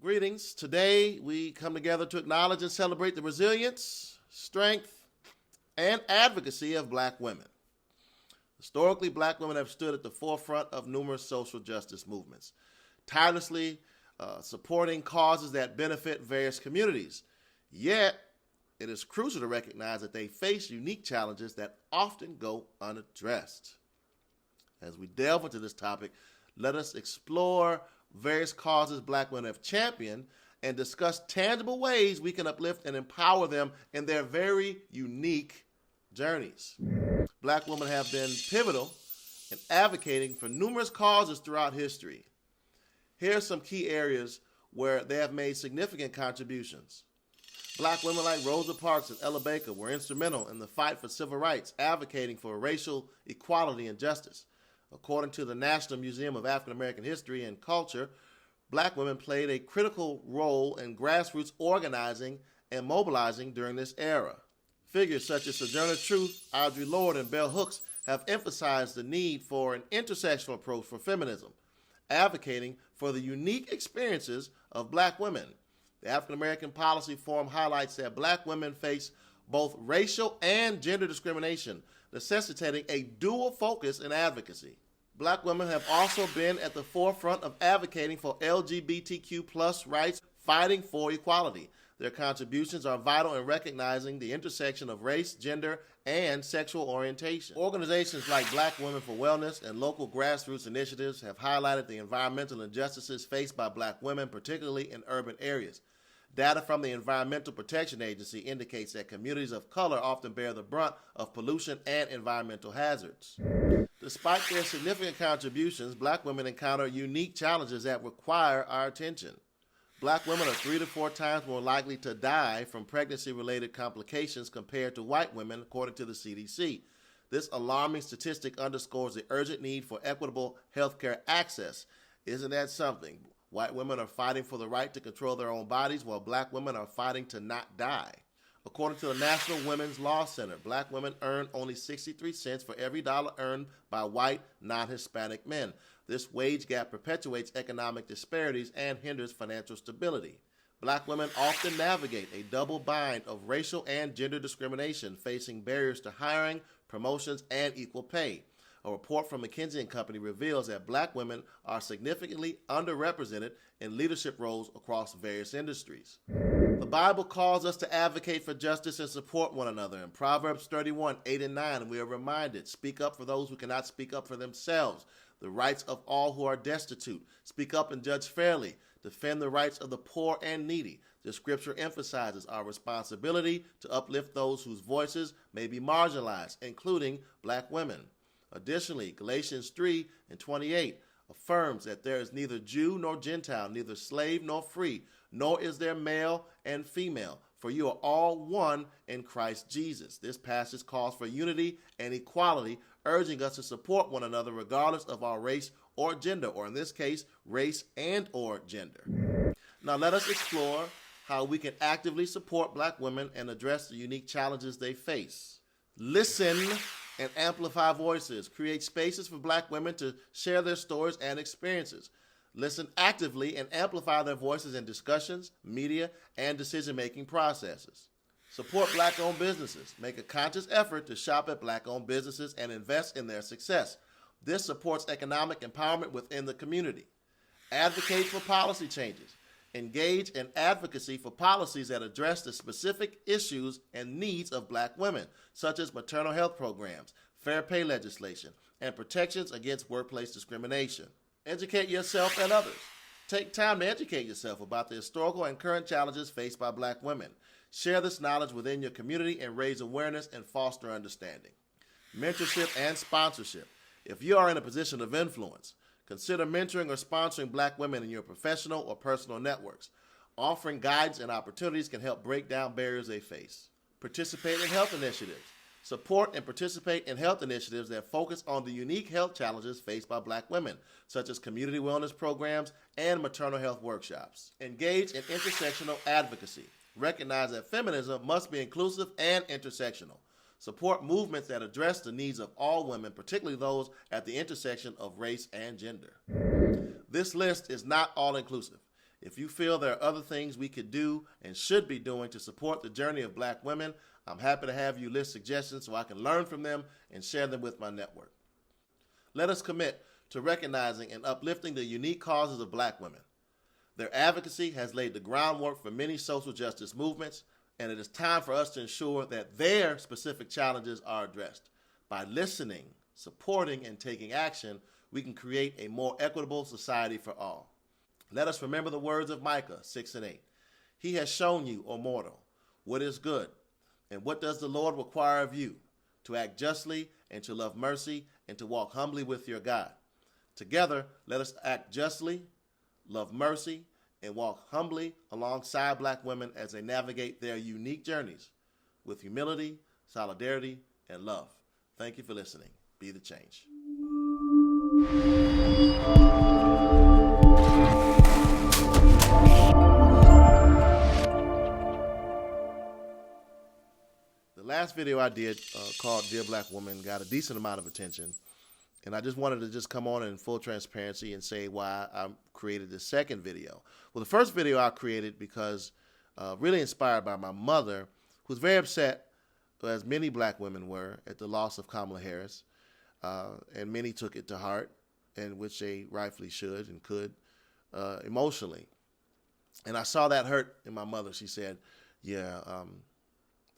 Greetings. Today we come together to acknowledge and celebrate the resilience, strength, and advocacy of black women. Historically, black women have stood at the forefront of numerous social justice movements, tirelessly supporting causes that benefit various communities. Yet, it is crucial to recognize that they face unique challenges that often go unaddressed. As we delve into this topic, let us explore various causes black women have championed and discuss tangible ways we can uplift and empower them in their very unique journeys. Black women have been pivotal in advocating for numerous causes throughout history. Here are some key areas where they have made significant contributions. Black women like Rosa Parks and Ella Baker were instrumental in the fight for civil rights, advocating for racial equality and justice. According to the National Museum of African American History and Culture, black women played a critical role in grassroots organizing and mobilizing during this era. Figures such as Sojourner Truth, Audre Lorde, and Bell Hooks have emphasized the need for an intersectional approach for feminism, advocating for the unique experiences of black women. The African American Policy Forum highlights that black women face both racial and gender discrimination, necessitating a dual focus in advocacy. Black women have also been at the forefront of advocating for LGBTQ+ rights, fighting for equality. Their contributions are vital in recognizing the intersection of race, gender, and sexual orientation. Organizations like Black Women for Wellness and local grassroots initiatives have highlighted the environmental injustices faced by black women, particularly in urban areas. Data from the Environmental Protection Agency indicates that communities of color often bear the brunt of pollution and environmental hazards. Despite their significant contributions, black women encounter unique challenges that require our attention. Black women are 3 to 4 times more likely to die from pregnancy-related complications compared to white women, according to the CDC. This alarming statistic underscores the urgent need for equitable healthcare access. Isn't that something? White women are fighting for the right to control their own bodies, while black women are fighting to not die. According to the National Women's Law Center, black women earn only 63 cents for every dollar earned by white, non-Hispanic men. This wage gap perpetuates economic disparities and hinders financial stability. Black women often navigate a double bind of racial and gender discrimination, facing barriers to hiring, promotions, and equal pay. A report from McKinsey & Company reveals that black women are significantly underrepresented in leadership roles across various industries. The Bible calls us to advocate for justice and support one another. In Proverbs 31, 8 and 9, we are reminded, speak up for those who cannot speak up for themselves, the rights of all who are destitute. Speak up and judge fairly. Defend the rights of the poor and needy. The scripture emphasizes our responsibility to uplift those whose voices may be marginalized, including black women. Additionally, Galatians 3 and 28 affirms that there is neither Jew nor Gentile, neither slave nor free, nor is there male and female, for you are all one in Christ Jesus. This passage calls for unity and equality, urging us to support one another regardless of our race or gender, or in this case, race and or gender. Now let us explore how we can actively support black women and address the unique challenges they face. Listen and amplify voices. Create spaces for black women to share their stories and experiences. Listen actively and amplify their voices in discussions, media, and decision-making processes. Support black-owned businesses. Make a conscious effort to shop at black-owned businesses and invest in their success. This supports economic empowerment within the community. Advocate for policy changes. Engage in advocacy for policies that address the specific issues and needs of black women, such as maternal health programs, fair pay legislation, and protections against workplace discrimination. Educate yourself and others. Take time to educate yourself about the historical and current challenges faced by black women. Share this knowledge within your community and raise awareness and foster understanding. Mentorship and sponsorship. If you are in a position of influence, consider mentoring or sponsoring black women in your professional or personal networks. Offering guidance and opportunities can help break down barriers they face. Participate in health initiatives. Support and participate in health initiatives that focus on the unique health challenges faced by black women, such as community wellness programs and maternal health workshops. Engage in intersectional advocacy. Recognize that feminism must be inclusive and intersectional. Support movements that address the needs of all women, particularly those at the intersection of race and gender. This list is not all-inclusive. If you feel there are other things we could do and should be doing to support the journey of black women, I'm happy to have you list suggestions so I can learn from them and share them with my network. Let us commit to recognizing and uplifting the unique causes of black women. Their advocacy has laid the groundwork for many social justice movements, and it is time for us to ensure that their specific challenges are addressed. By listening, supporting, and taking action, we can create a more equitable society for all. Let us remember the words of Micah 6:8. He has shown you, O mortal, what is good, and what does the Lord require of you? To act justly, and to love mercy, and to walk humbly with your God. Together, let us act justly, love mercy, and walk humbly alongside black women as they navigate their unique journeys with humility, solidarity, and love. Thank you for listening. Be the change. The last video I did called Dear Black Woman got a decent amount of attention. And I just wanted to just come on in full transparency and say why I created this second video. Well, the first video I created because really inspired by my mother, who was very upset, as many black women were, at the loss of Kamala Harris. And many took it to heart, and which they rightfully should and could, emotionally. And I saw that hurt in my mother. She said, yeah,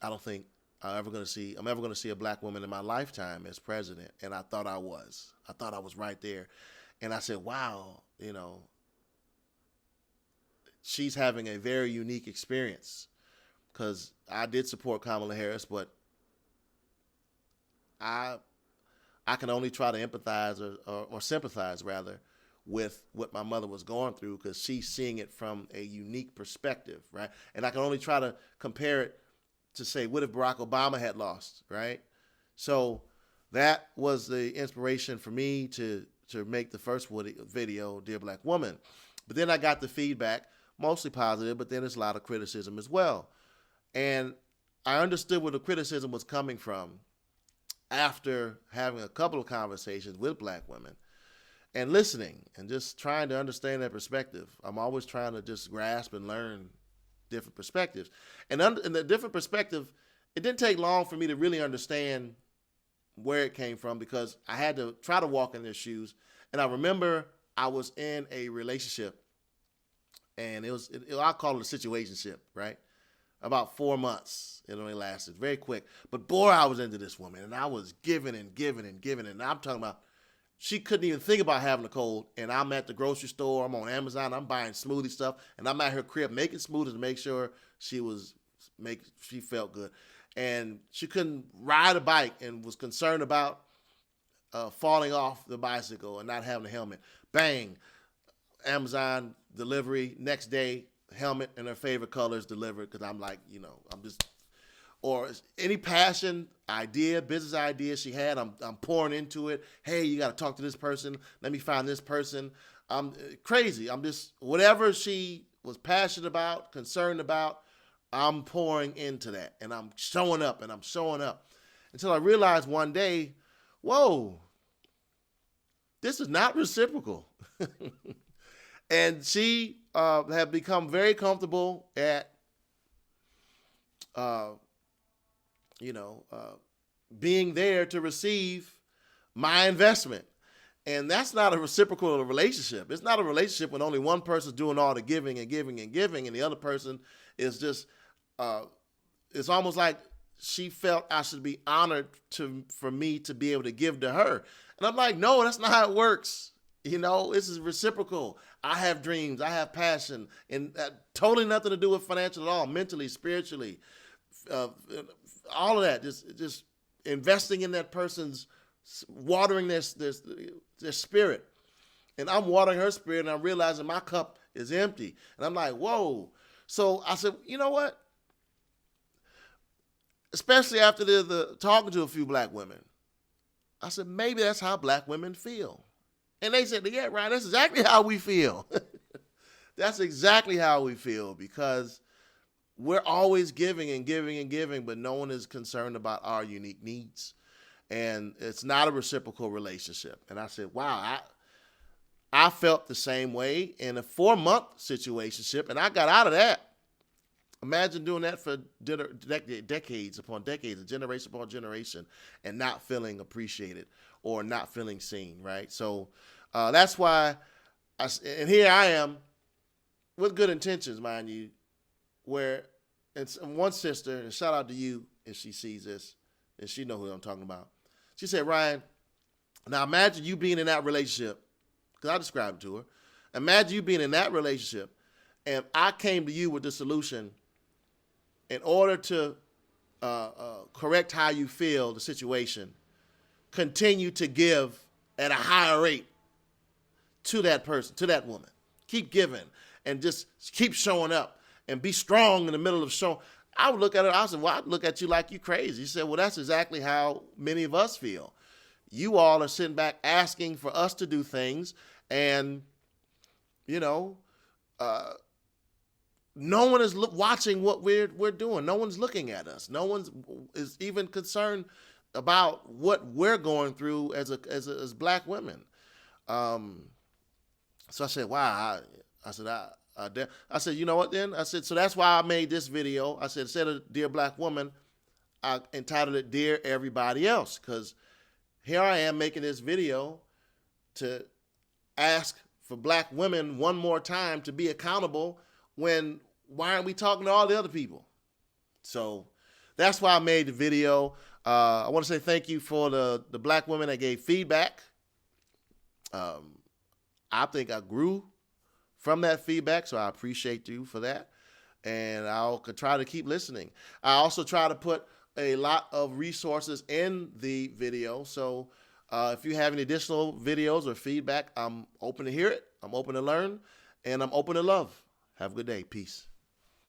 I don't think I'm ever going to see a black woman in my lifetime as president. And I thought I was. I thought I was right there. And I said, wow, she's having a very unique experience, because I did support Kamala Harris, but I can only try to empathize or sympathize, rather, with what my mother was going through, because she's seeing it from a unique perspective, right? And I can only try to compare it to say, what if Barack Obama had lost, right? So that was the inspiration for me to make the first video, Dear Black Woman. But then I got the feedback, mostly positive, but then there's a lot of criticism as well. And I understood where the criticism was coming from after having a couple of conversations with black women and listening and just trying to understand their perspective. I'm always trying to just grasp and learn different perspectives. And in the different perspective, it didn't take long for me to really understand where it came from, because I had to try to walk in their shoes. And I remember I was in a relationship, and I call it a situationship, right? About 4 months. It only lasted very quick. But boy, I was into this woman, and I was giving and giving and giving. And I'm talking about, she couldn't even think about having a cold. And I'm at the grocery store, I'm on Amazon, I'm buying smoothie stuff, and I'm at her crib making smoothies to make sure she felt good. And she couldn't ride a bike and was concerned about falling off the bicycle and not having a helmet. Bang, Amazon delivery, next day, helmet in her favorite colors delivered, because I'm like, or any passion idea, business idea she had, I'm pouring into it. Hey, you got to talk to this person. Let me find this person. I'm crazy. I'm just, whatever she was passionate about, concerned about, I'm pouring into that. And I'm showing up until I realized one day, whoa, this is not reciprocal. And she had become very comfortable at, being there to receive my investment. And that's not a reciprocal relationship. It's not a relationship when only one person's doing all the giving and giving and giving, and the other person is just, it's almost like she felt I should be honored for me to be able to give to her. And I'm like, no, that's not how it works. This is reciprocal. I have dreams, I have passion, and totally nothing to do with financial at all, mentally, spiritually, all of that, just investing in that person's, watering their spirit. And I'm watering her spirit, and I'm realizing my cup is empty. And I'm like, whoa. So I said, you know what? Especially after the talking to a few black women, I said, maybe that's how black women feel. And they said, yeah, Ryan, that's exactly how we feel. That's exactly how we feel, because we're always giving and giving and giving, but no one is concerned about our unique needs. And it's not a reciprocal relationship. And I said, wow, I felt the same way in a 4-month situationship, and I got out of that. Imagine doing that for decades upon decades, generation upon generation, and not feeling appreciated or not feeling seen, right? So that's why, and here I am with good intentions, mind you, where it's one sister, and shout out to you if she sees this, and she know who I'm talking about. She said, Ryan, now imagine you being in that relationship, because I described it to her. Imagine you being in that relationship, and I came to you with the solution in order to correct how you feel, the situation, continue to give at a higher rate to that person, to that woman. Keep giving and just keep showing up and be strong in the middle of showing. I would look at her, I said, well, I'd look at you like you crazy. She said, well, that's exactly how many of us feel. You all are sitting back asking for us to do things, and, you know, no one is watching what we're doing. No one's looking at us. No one is even concerned about what we're going through as black women. So I said, wow. I said, you know what then? I said, so that's why I made this video. I said, instead of Dear Black Woman, I entitled it Dear Everybody Else, because here I am making this video to ask for black women one more time to be accountable when why aren't we talking to all the other people? So that's why I made the video. I want to say thank you for the black women that gave feedback. I think I grew from that feedback, so I appreciate you for that. And I'll try to keep listening. I also try to put a lot of resources in the video. So if you have any additional videos or feedback, I'm open to hear it. I'm open to learn, and I'm open to love. Have a good day. Peace.